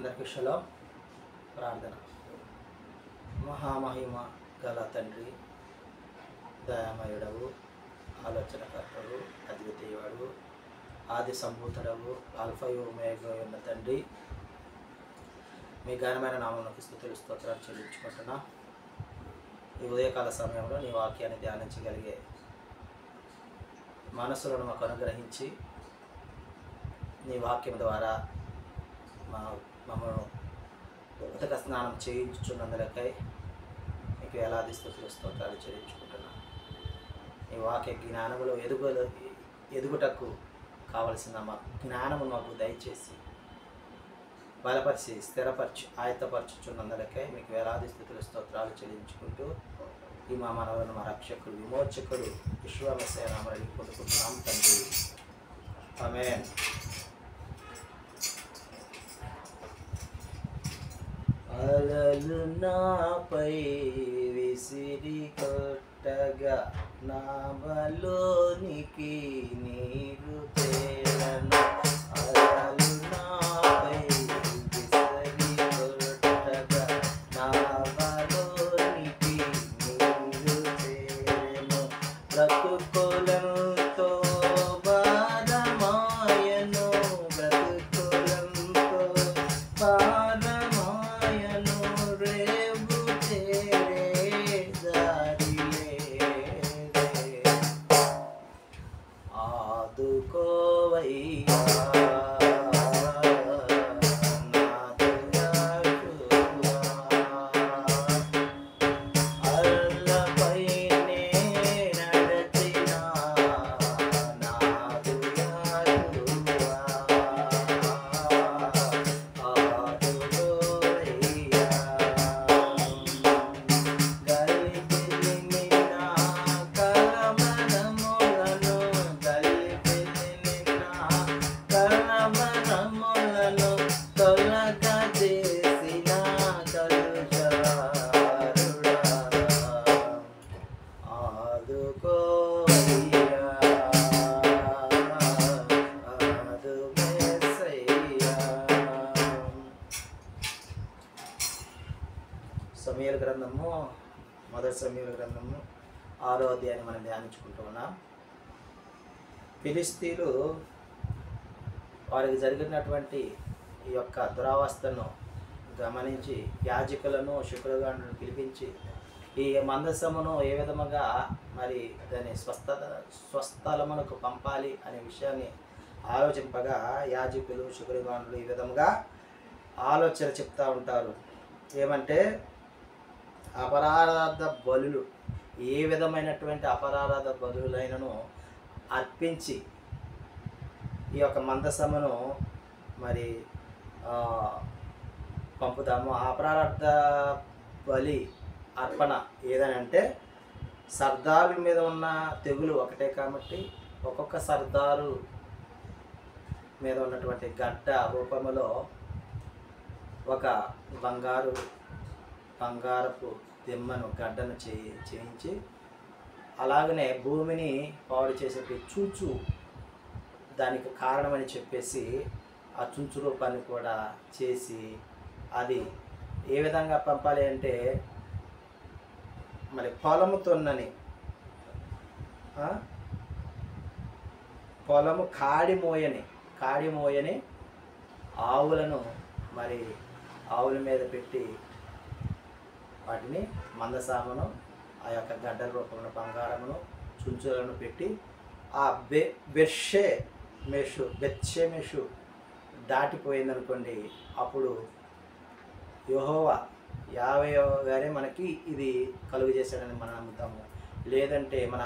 అందరికీ షలోమ్. ప్రార్థన. మహామహిమ గల తండ్రి, దయామయుడవు, ఆలోచనకర్తవు, అద్వితీయుడు, ఆది సంభూతుడవు, ఆల్ఫయు ఒమేగా ఉన్న తండ్రి, మీ ఘనమైన నామమునకు స్తుతులు స్తోత్రాలు చెల్లించుకుంటున్నా. ఈ ఉదయకాల సమయంలో నీ వాక్యాన్ని ధ్యానించగలిగే మనసులను మాకు అనుగ్రహించి నీ వాక్యం ద్వారా మమ్మల్ని ఉదక స్నానం చేయించుచున్నందులకై మీకు వేలాది స్తుతులు స్తోత్రాలు చెల్లించుకుంటున్నాను. ఈ వాక్య జ్ఞానములో ఎదుగుటకు కావలసిన మా జ్ఞానము మాకు దయచేసి బలపరిచి స్థిరపరిచి ఆయత్తపరచుచున్నందులకై మీకు వేలాది స్తుతులు స్తోత్రాలు చెల్లించుకుంటూ ఈ మా మనవలను మా రక్షకుడు విమోచకుడు విశ్వమేశ్వర నామములో పొందుకుంటున్నాం తండ్రి. ఆమేన్. అలలు నాపై విసిరి కొట్టగా నామలోనికి నీరు తేలను. అలలు నాపై విసిరి కొట్టగా నామలోనికి నీరు తేలను. బ్రతుకులంతో భారమాయను, బ్రతుకులంతో భారమాయను, రేవు తేరే దారిలేదే. ఆదుకోవయ్యా సమూయేలు గ్రంథము, మొదటి సమూయేలు గ్రంథము 6వ అధ్యాయాన్ని మనం ధ్యానించుకుంటూ ఉన్నాం. ఫిలిస్తీన్లు వారికి జరిగినటువంటి ఈ యొక్క దురావస్థను గమనించి యాజకులను శుక్రగాండ్లను పిలిపించి ఈ మందసమును ఏ విధముగా మరి దాని స్వస్థలమునకు పంపాలి అనే విషయాన్ని ఆలోచింపగా యాజకులు శుక్రగాండ్లు ఈ విధముగా ఆలోచన చెప్తూ ఉంటారు. ఏమంటే అపరాధ బలులు, ఏ విధమైనటువంటి అపరాధ బలులైనను అర్పించి ఈ యొక్క మందసమును మరి పంపుతాము. అపరాధ బలి అర్పణ ఏదనంటే సర్దారుల మీద ఉన్న తెగులు ఒకటే కాబట్టి ఒక్కొక్క సర్దారు మీద ఉన్నటువంటి గడ్డ రూపములో ఒక బంగారపు దిమ్మను గడ్డను చేయించి అలాగనే భూమిని పాడు చేసే చూచు దానికి కారణమని చెప్పేసి ఆ చుంచు రూపాన్ని కూడా చేసి అది ఏ విధంగా పంపాలి అంటే మరి పొలము కాడిమోయని ఆవులను మరి ఆవుల మీద పెట్టి వాటిని మందసామును ఆ యొక్క గడ్డల రూపంలో బంగారమును చుంచులను పెట్టి ఆ బెత్షెమెషు దాటిపోయిందనుకోండి, అప్పుడు యెహోవా గారే మనకి ఇది కలుగు చేశాడని మనం నమ్ముతాము. లేదంటే మన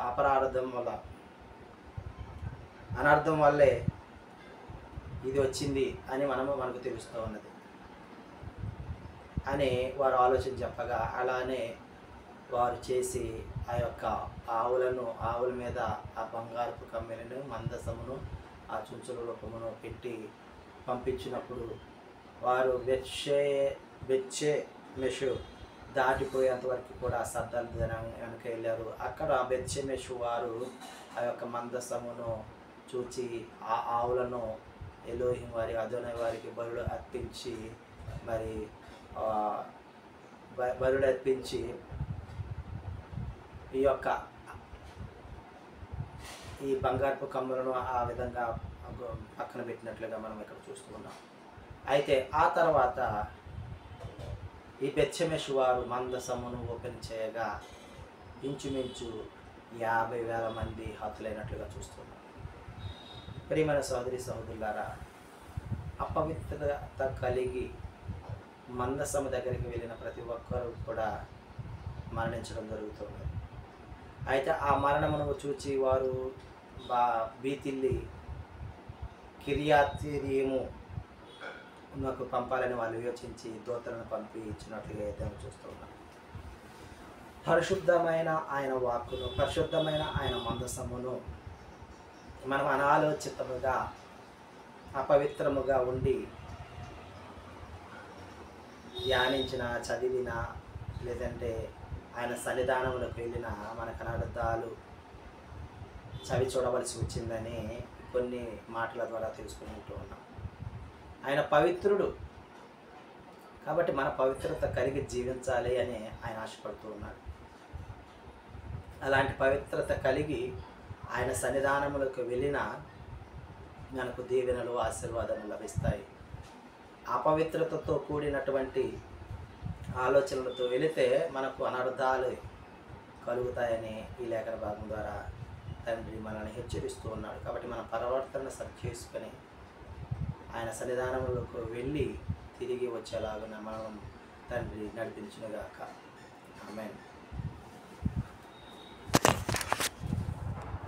అపరాధం వల్ల అనర్థం వల్లే ఇది వచ్చింది అని మనకు తెలుస్తూ ఉన్నది అని వారు ఆలోచన చెప్పగా అలానే వారు చేసి ఆ యొక్క ఆవుల మీద ఆ బంగారపు కమ్మెలను మందసమును ఆ చుంచుల రూపమును పెట్టి పంపించినప్పుడు వారు బెత్షెమెషు దాటిపోయేంత వరకు కూడా సర్దాలు వెనక వెళ్ళారు. అక్కడ బెత్షెమెషు వారు ఆ యొక్క మందసమును చూచి ఆ ఆవులను ఎలోహిం వారి అదోనై వారికి బలులు అర్పించి మరి బలులు అర్పించి ఈ బంగారపు కమ్ములను ఆ విధంగా పక్కన పెట్టినట్లుగా మనం ఇక్కడ చూస్తున్నాం. అయితే ఆ తర్వాత ఈ బెత్షెమెషు వారు మందసమును ఓపెన్ చేయగా ఇంచుమించు 50,000 మంది హతులైనట్లుగా చూస్తున్నాం. ప్రియమైన సహోదరి సహోదరులారా, అపవిత్రత కలిగి మందసము దగ్గరికి వెళ్ళిన ప్రతి ఒక్కరూ కూడా మరణించడం జరుగుతుంది. అయితే ఆ మరణమును చూచి వారు బీతిల్లి కిర్యాతీము నాకు పంపాలని వాళ్ళు యోచించి దూతలను పంపి ఇచ్చినట్లుగా అయితే చూస్తున్నాం. పరిశుద్ధమైన ఆయన వాక్కును, పరిశుద్ధమైన ఆయన మందసమును మనం అనాలోచితముగా అపవిత్రముగా ఉండి ధ్యానించిన, చదివిన, లేదంటే ఆయన సన్నిధానంలోకి వెళ్ళిన మనకు అనర్థాలు చవి చూడవలసి వచ్చిందని కొన్ని మాటల ద్వారా తెలుసుకుంటూ ఉన్నాం. ఆయన పవిత్రుడు కాబట్టి మన పవిత్రత కలిగి జీవించాలి అని ఆయన ఆశపడుతూ ఉన్నాడు. అలాంటి పవిత్రత కలిగి ఆయన సన్నిధానములకు వెళ్ళిన మనకు దీవెనలు, ఆశీర్వాదములు లభిస్తాయి. అపవిత్రతతో కూడినటువంటి ఆలోచనలతో వెళితే మనకు అనర్థాలు కలుగుతాయని ఈ లేఖన భాగం ద్వారా తండ్రి మనల్ని హెచ్చరిస్తూ ఉన్నాడు. కాబట్టి మన ప్రవర్తన సరి చేసుకొని ఆయన సన్నిధానంలోకి వెళ్ళి తిరిగి వచ్చేలాగా మనం తండ్రి నడిపించునుగాక. ఆమేన్.